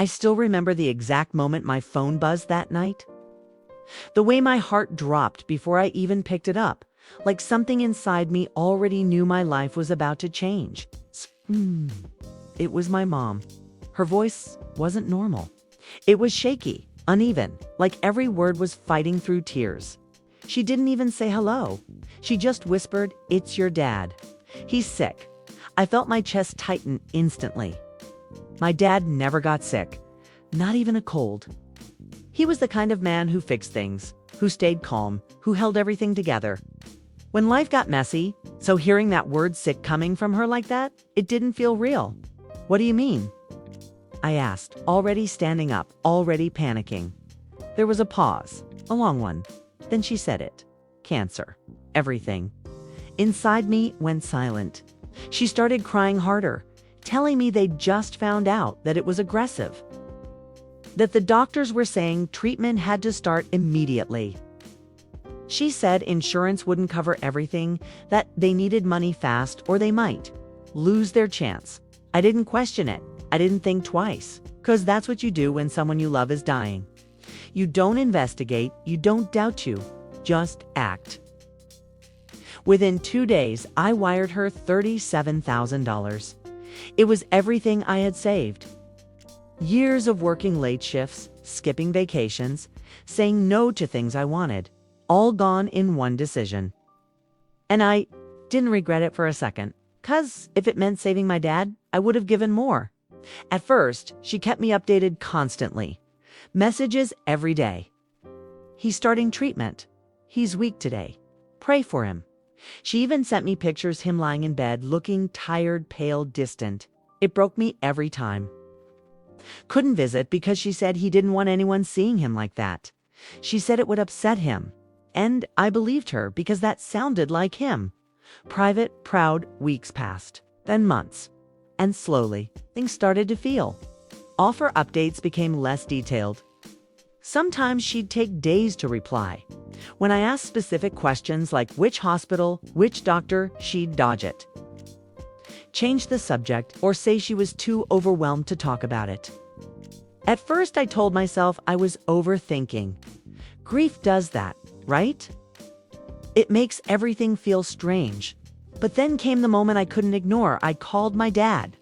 I still remember the exact moment my phone buzzed that night. The way my heart dropped before I even picked it up, like something inside me already knew my life was about to change. It was my mom. Her voice wasn't normal. It was shaky, uneven, like every word was fighting through tears. She didn't even say hello. She just whispered, "It's your dad. He's sick." I felt my chest tighten instantly. My dad never got sick, not even a cold. He was the kind of man who fixed things, who stayed calm, who held everything together. When life got messy, so hearing that word sick coming from her like that, it didn't feel real. "What do you mean?" I asked, already standing up, already panicking. There was a pause, a long one. Then she said it. "Cancer. Everything." Inside me went silent. She started crying harder, telling me they'd just found out that it was aggressive. That the doctors were saying treatment had to start immediately. She said insurance wouldn't cover everything, that they needed money fast or they might lose their chance. I didn't question it. I didn't think twice, because that's what you do when someone you love is dying. You don't investigate, you don't doubt you, just act. Within 2 days, I wired her $37,000. It was everything I had saved. Years of working late shifts, skipping vacations, saying no to things I wanted, all gone in one decision. And I didn't regret it for a second, because if it meant saving my dad, I would have given more. At first, she kept me updated constantly. Messages every day. "He's starting treatment. He's weak today. Pray for him." She even sent me pictures him lying in bed, looking tired, pale, distant. It broke me every time. Couldn't visit because she said he didn't want anyone seeing him like that. She said it would upset him. And I believed her because that sounded like him. Private, proud. Weeks passed, then months. And slowly, things started to feel. Offer updates became less detailed. Sometimes she'd take days to reply. When I asked specific questions like which hospital, which doctor, she'd dodge it. Change the subject or say she was too overwhelmed to talk about it. At first, I told myself I was overthinking. Grief does that, right? It makes everything feel strange. But then came the moment I couldn't ignore. I called my dad.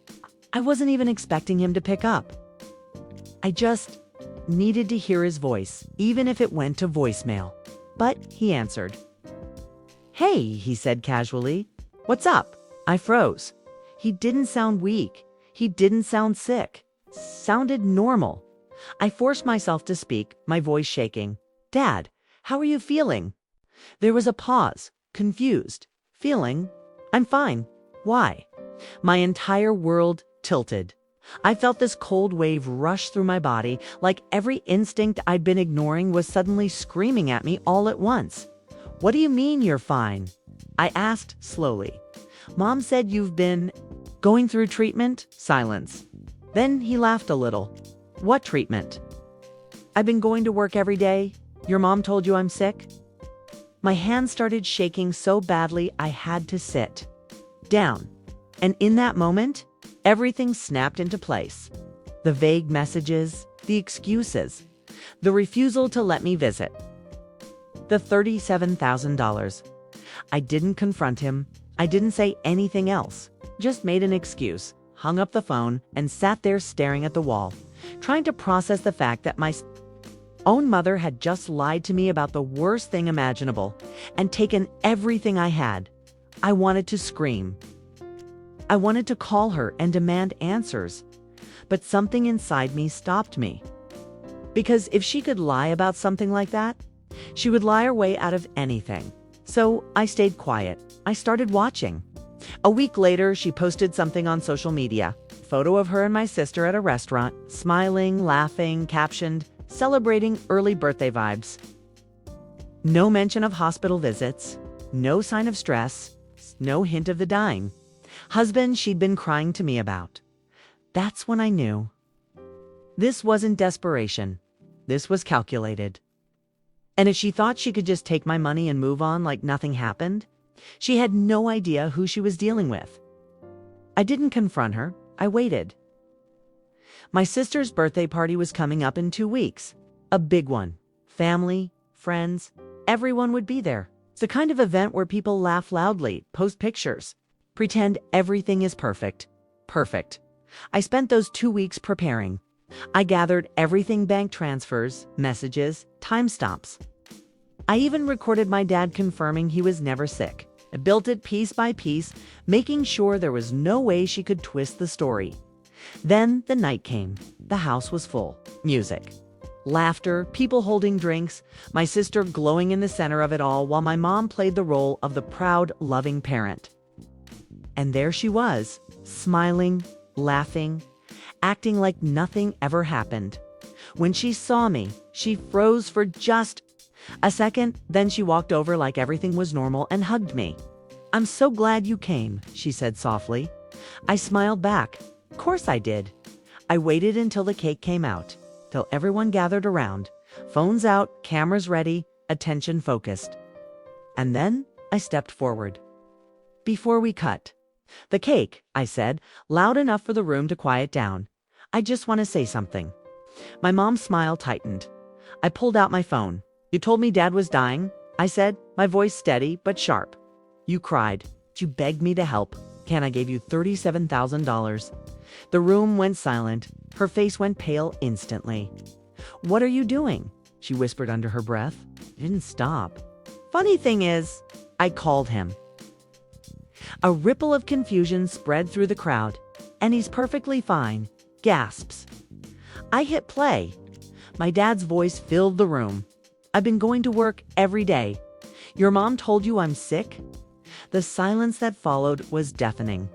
I wasn't even expecting him to pick up. I just needed to hear his voice, even if it went to voicemail. But he answered. "Hey," he said casually. "What's up?" I froze. He didn't sound weak. He didn't sound sick. Sounded normal. I forced myself to speak, my voice shaking. "Dad, how are you feeling?" There was a pause, confused. "Feeling? I'm fine. Why?" My entire world tilted. I felt this cold wave rush through my body, like every instinct I'd been ignoring was suddenly screaming at me all at once. "What do you mean you're fine?" I asked slowly. "Mom said you've been going through treatment?" Silence. Then he laughed a little. "What treatment?" "I've been going to work every day. Your mom told you I'm sick?" My hands started shaking so badly I had to sit down. And in that moment, everything snapped into place. The vague messages, the excuses, the refusal to let me visit. The $37,000. I didn't confront him. I didn't say anything else. Just made an excuse, hung up the phone, and sat there staring at the wall, trying to process the fact that my own mother had just lied to me about the worst thing imaginable and taken everything I had. I wanted to scream. I wanted to call her and demand answers, but something inside me stopped me. Because if she could lie about something like that, she would lie her way out of anything. So I stayed quiet. I started watching. A week later, she posted something on social media. Photo of her and my sister at a restaurant, smiling, laughing, captioned, "Celebrating early birthday vibes." No mention of hospital visits, no sign of stress, no hint of the dying husband she'd been crying to me about. That's when I knew. This wasn't desperation. This was calculated. And if she thought she could just take my money and move on like nothing happened, she had no idea who she was dealing with. I didn't confront her. I waited. My sister's birthday party was coming up in 2 weeks. A big one. Family, friends, everyone would be there. It's the kind of event where people laugh loudly, post pictures, pretend everything is perfect. Perfect. I spent those 2 weeks preparing. I gathered everything: bank transfers, messages, timestamps. I even recorded my dad confirming he was never sick. I built it piece by piece, making sure there was no way she could twist the story. Then the night came. The house was full. Music, laughter, people holding drinks, my sister glowing in the center of it all while my mom played the role of the proud, loving parent. And there she was, smiling, laughing, acting like nothing ever happened. When she saw me, she froze for just a second, then she walked over like everything was normal and hugged me. "I'm so glad you came," she said softly. I smiled back. Of course I did. I waited until the cake came out, till everyone gathered around, phones out, cameras ready, attention focused. And then I stepped forward. "Before we cut the cake," I said, loud enough for the room to quiet down, "I just want to say something." My mom's smile tightened. I pulled out my phone. "You told me Dad was dying," I said, my voice steady but sharp. "You cried. You begged me to help. And I gave you $37,000. The room went silent. Her face went pale instantly. "What are you doing?" she whispered under her breath. I didn't stop. "Funny thing is," I called him. A ripple of confusion spread through the crowd. "And he's perfectly fine," gasps. I hit play. My dad's voice filled the room. "I've been going to work every day. Your mom told you I'm sick?" The silence that followed was deafening.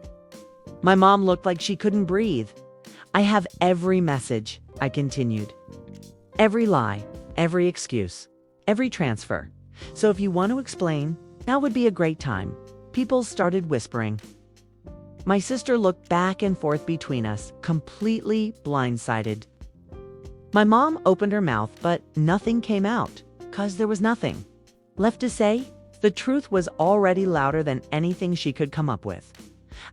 My mom looked like she couldn't breathe. "I have every message," I continued. "Every lie, every excuse, every transfer. So if you want to explain, now would be a great time." People started whispering. My sister looked back and forth between us, completely blindsided. My mom opened her mouth, but nothing came out, 'cause there was nothing left to say. The truth was already louder than anything she could come up with.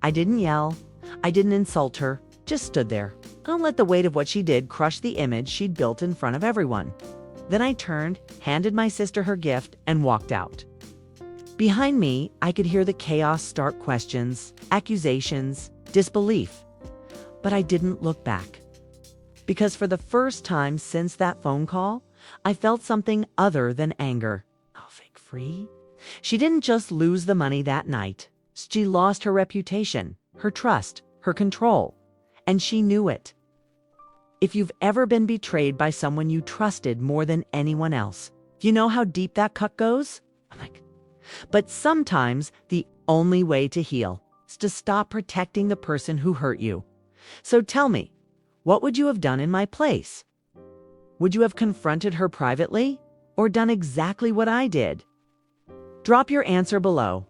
I didn't yell. I didn't insult her. Just stood there. I don't let the weight of what she did crush the image she'd built in front of everyone. Then I turned, handed my sister her gift, and walked out. Behind me, I could hear the chaos start: questions, accusations, disbelief. But I didn't look back. Because for the first time since that phone call, I felt something other than anger. Oh, fake free? She didn't just lose the money that night. She lost her reputation, her trust, her control. And she knew it. If you've ever been betrayed by someone you trusted more than anyone else, you know how deep that cut goes? But sometimes the only way to heal is to stop protecting the person who hurt you. So tell me, what would you have done in my place? Would you have confronted her privately, or done exactly what I did? Drop your answer below.